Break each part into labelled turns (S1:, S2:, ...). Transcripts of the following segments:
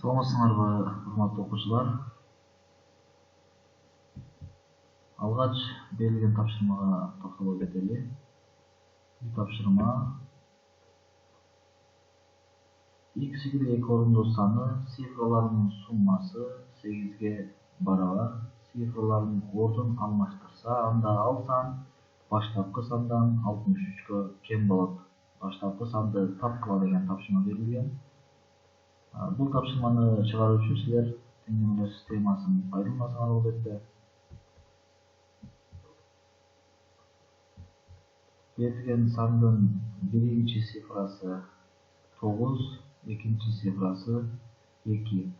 S1: Саламатсыңарбы, урматтуу окуучулар. Алгач берилген тапшырмага токтоло кетели. Бул тапшырма x-ге 2 орундуу саны цифраларынын суммасы 8ге барабар. Цифраларын ордун алмаштырса, анда ал сан баштапкы сандан 63гө кем болот. Баштапкы санды тапкыла деген тапшырма берилген. Бул тапшырманы чыгаруу үчүн силер теңдемелер системасын пайдалансаңар болот экен. Берилген сандын биринчи цифрасы 9, экинчи цифрасы 2.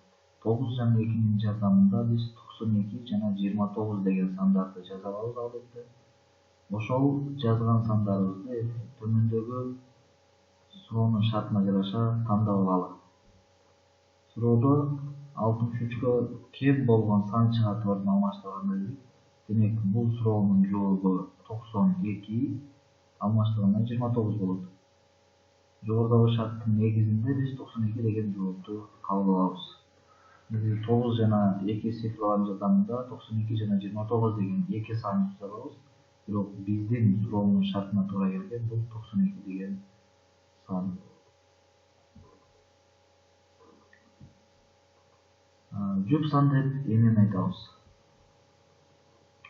S1: 9 жана 2нин жардамында биз 92 жана 29 деген сандарды жаза алабыз албетте. Ошол жазган сандарыбызды төмөндөгү суроонун шартына жараша тандап алалы. Суроодо 63гө кем болгон сан чыгаатыбарын алмаштырганда дейт. Демек, бул суроонун жообу 92 алмаштырганда 29 болот. Жогорудагы шарттын негизинде биз 92 деген жоопту кабыл алабыз. 9 жана 2 цифраларынын жардамында 92 жана 29 деген эки санды түзө алабыз. Бирок биздин суроонун шартына туура келген бул 92 деген сан. Жүп сан деп эмнени айтабыз?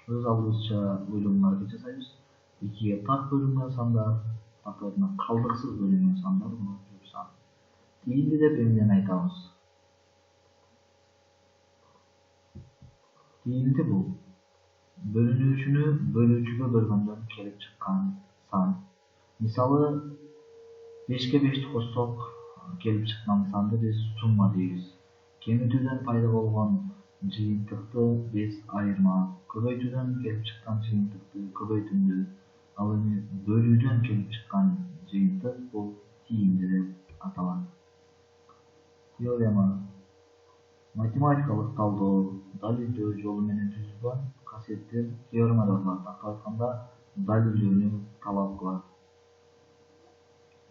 S1: Өз алдыбызча ойлонууга аракет жасайбыз. 2ге так бөлүнгөн сандар, тактайына калдыксыз бөлүнгөн сандар бул жүп сан. Тиімді деп эмнени айтабыз? Тиімді бул бөлүнүүчүнү бөлүүчүгө бөлгөндөн келип чыккан сан. Мисалы 5ке 5 кошсок келип чыккан санды биз сумма дейбиз. Кемитүүдөн пайда болгон жыйынтыкты биз айырма, көбөйтүүдөн келип чыккан жыйынтыкты көбөйтүндү, ал эми бөлүүдөн келип чыккан жыйынтык бул тиімді деп аталат. Теорема математикалык талдоо, далилдөө жолу менен түзүлгөн касиеттер теорема деп аталат. Атап айтканда, далилдөөнү талап кылат.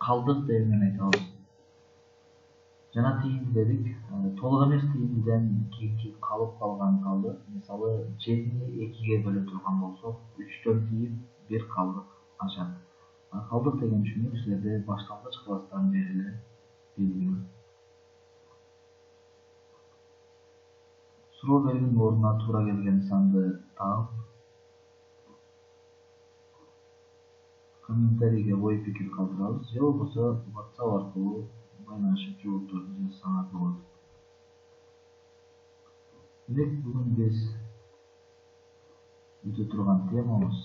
S1: Калдык деп эмнени айтабыз? Жана тиімді дедик, толук эмес тиімдиден кийинки калып калган калдык. Мисалы 7-ни 2ге бөлө турган болсок, 3төн тиіп 1 калдык ачат. Калдык деген түшүнүк силерде башталгыч класстан бери эле белгилүү. Суроо берген ордуна туура келген санды таап, комментарийге ой пикир калтырабыз, же болбосо WhatsApp аркылуу байланышып жоопторду жазсаңар болот. Демек, бүгүн биз өтө турган темабыз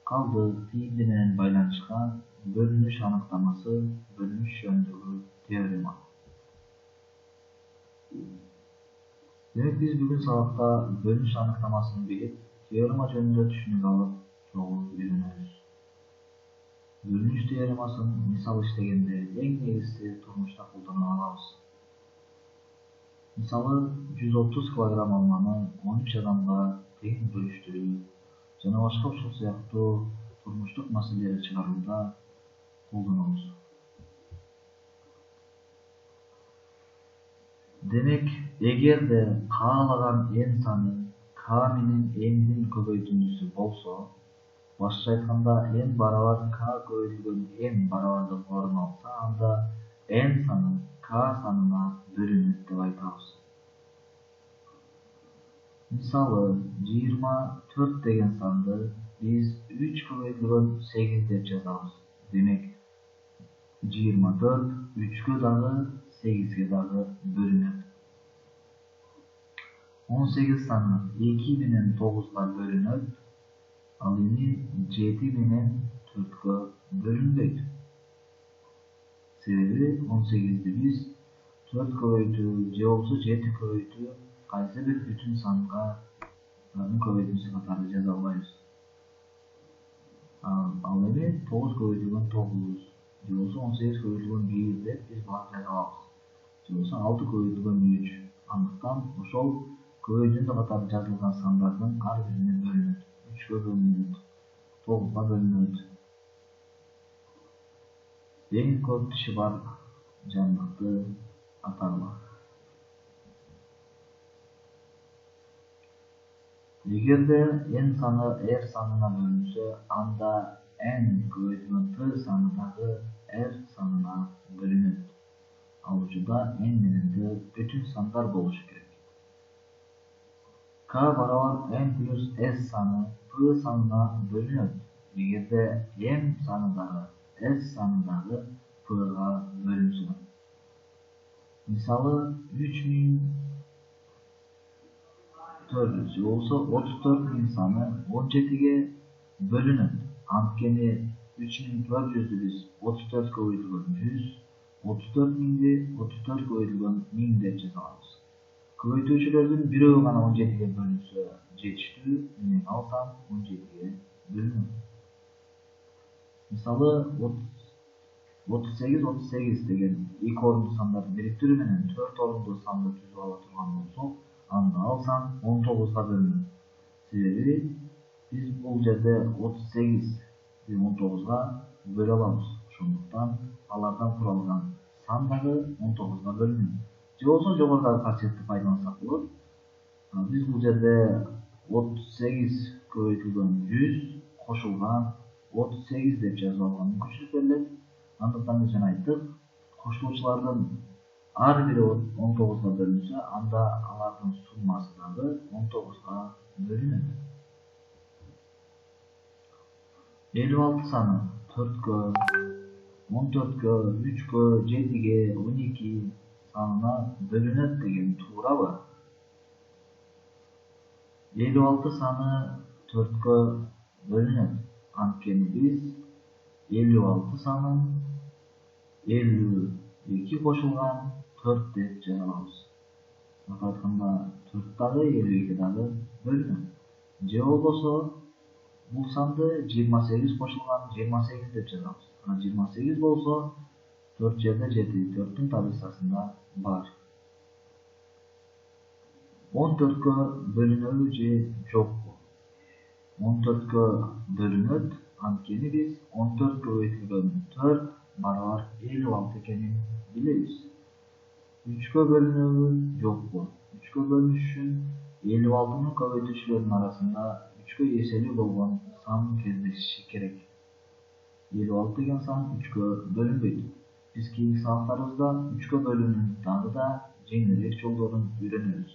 S1: калдык тиімди менен байланышкан бөлүнүш аныктамасы, бөлүнүш жөнүндөгү теорема. Демек, биз бүгүн сабакта бөлүнүш аныктамасын билип, теорема жөнүндө түшүнүк алып, чогуу үйрөнөбүз. Бөлүнүш теоремасын мисал иштегенде эң негизги турмушта колдоно алабыз. Мисалы 130 килограмм алманы 13 адамга тең бөлүштүрүү жана башка ушул сыяктуу турмуштук маселелерди чыгарууда колдонобуз. Демек, эгерде каалаган n саны k менен n'дин көбөйтүндүсү болсо, башкача айтканда n барабар k көбөйтүлгөн n барабардык орун алса, анда n саны k санына бөлүнөт деп айтабыз. Мисалы 24 деген санды биз 3 көбөйтүлгөн 8 деп жазабыз. Демек, 24 3гө дагы 8ге дагы бөлүнөт. 18 саны 2 менен 9га бөлүнөт, ал эми 7 менен 4гө бөлүнбөйт. Себеби 18ди биз 4 көбөйтүү же болбосо 7 көбөйтүү кайсы бир бүтүн санга көбөйтүүсү катары жаза албайбыз. Ал эми 9 көбөйтүлгөн 9 же болбосо 18 көбөйтүлгөн 1 деп биз буларды жаза алабыз. Же болбосо 6 көбөйтүлгөн 3. Андыктан ошол көбөйтүндү катары жазылган сандардын ар бирине бөлүнөт. 3гө бөлүнөт, 9га бөлүнөт. Эң көп тиши бар жандыкты атарлар. Эгерде n саны r санына бөлүнсө, анда n көбөйтүлгөн t саны дагы r санына бөлүнөт. Ал учурда n менен t бүтүн сандар болушу керек. K барабар n плюс s саны p санына бөлүнөт. Эгерде m саны дагы s саны дагы p'га бөлүнсө. Мисалы 3400 болсо 34.000 саны 17ге бөлүнөт. Анткени 3400'дү биз 34 көбөйтүлгөн 100, 34.000'ди 34 көбөйтүлгөн 1000 деп жаза алабыз. Көбөйтүүчүлөрдүн бирөө гана 17ге бөлүнсө жетиштүү, мен алсам 17ге бөлүнөт. Мисалы 38 деген 2 орундуу сандардын бириктирүү менен 4 орундуу санды түзүп ала турган болсок, анда алсам 19га бөлүнөт. Себеби биз бул жерде 38 19га бөлө алабыз. Ошондуктан алардан куралган сан дагы 19га бөлүнөт. Же болбосо жогорудагы касиетти пайдалансак болот. Биз бул жерде 38 көбөйтүлгөн 100 кошулган 38 деп жазып алганга мүмкүнчүлүк берилет. Андыктан биз жана айттык, кошулуучулардын ар бири 19га бөлүнсө, анда алардын суммасы дагы 19га бөлүнөт. 56 саны 4кө, 14кө, 3кө, 7ге, 12 санына бөлүнөт деген туурабы? 56 саны 4кө бөлүнөт. Анткени биз 56 санын 52 кошулган 4 деп жаза алабыз. Атап айтканда 4 дагы 52 дагы бөлүнөт. Же болбосо бул санды 28 кошулган 28 деп жазабыз. 28 болсо 4 жерде 7, 4'түн таблицасында бар. 14кө бөлүнөбү же жокпу? 14кө бөлүнөт, анткени биз 14 көбөйтүлгөн 4 барабар 56 экенин билебиз. 3кө бөлүнөбү жокпу? 3кө бөлүнүш үчүн 56-нын көбөйтүүчүлөрүнүн арасында 3кө эселүү болгон сан кездешиши керек. 56 деген сан 3кө бөлүнбөйт. Биз кийинки сабактарыбызда 3кө бөлүүнүн дагы да жеңилирээк жолдорун үйрөнөбүз.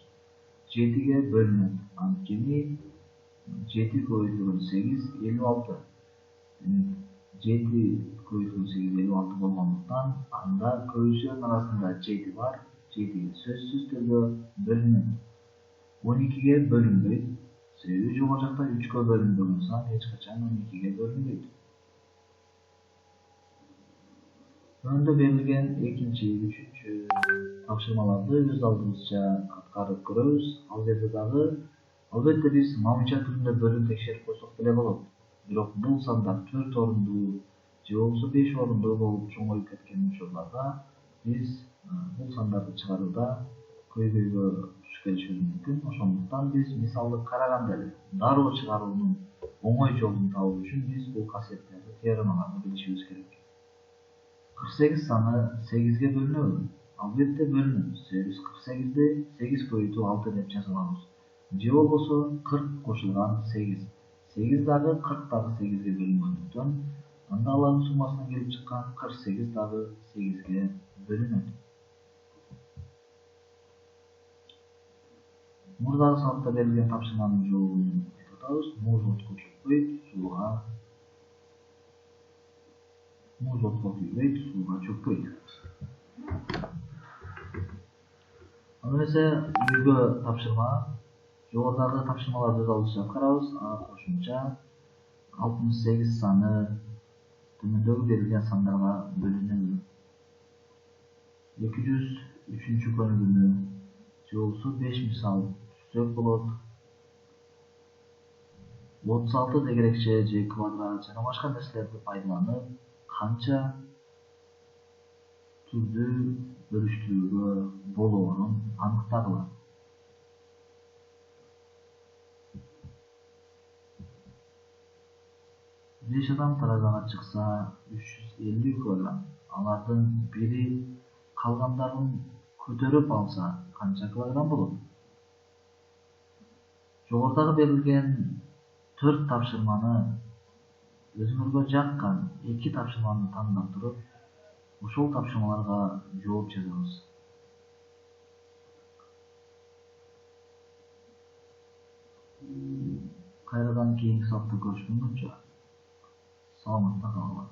S1: 7ге бөлүнөт, анткени 7 көбөйтүлгөн 8 56. 7 көбөйтүлгөн 8 56 болгондуктан анда көбөйтүүчүлөрдүн арасында 7 бар. 7 сөзсүз түрдө бөлүнөт. 12ге бөлүнбөйт. Себеби жогору жакта 3кө бөлүнбөгөн сан эч качан 12ге бөлүнбөйт. Төмөндө берилген экинчи, үчүнчү тапшырмаларды өз алдыбызча аткарып көрөбүз. Ал жерде дагы албетте биз мамыча түрүндө бөлүп текшерип койсок деле болот. Бирок бул сандар 4 орундуу же болбосо 5 орундуу болуп чоңоюп кеткен учурларда биз бул сандарды чыгарууда көйгөйгө туш келишибиз мүмкүн. Ошондуктан биз мисалды караганда эле дароо чыгаруунун оңой жолун табуу үчүн биз бул касиеттерди, теоремаларды билишибиз керек. 48 саны 8ге бөлүнөбү? Албетте бөлүнөт. Себеби биз 48'ди 8 көбөйтүү 6 деп жаза алабыз. Же болбосо 40 кошулган 8. 8 дагы 40 дагы 8ге бөлүнгөндүктөн, анда алардын суммасынан келип чыккан 48 дагы 8ге бөлүнөт. Мурдагы сабакта берилген тапшырманын жообун айтып атабыз. Муз отко чөкпөйт, муз отко күйбөйт, сууга чөкпөйт. Анда эмесе үйгө тапшырма. Жогорудагы тапшырмаларды өз алдыбызча аткарабыз. Кошумча 68 саны төмөндөгү берилген сандарга бөлүнөбү? 203 көнүгүүнү же болбосо 5 мисал түзсөк болот. 36 тегерекче же квадрат жана башка нерселерди пайдаланып канча түрдүү бөлүштүрүүгө болоорун аныктагыла. 5 адам таразага чыкса 350 килограмм. Алардын бири калгандарын көтөрүп алса канча килограмм болот? Жогорудагы берилген 4 тапшырманы өзүңөргө жаккан 2 тапшырманы тандап туруп, ошол тапшырмаларга жооп жазабыз. Кайрадан кийинки сабакта көрүшкөнгөчө саламатта калгыла.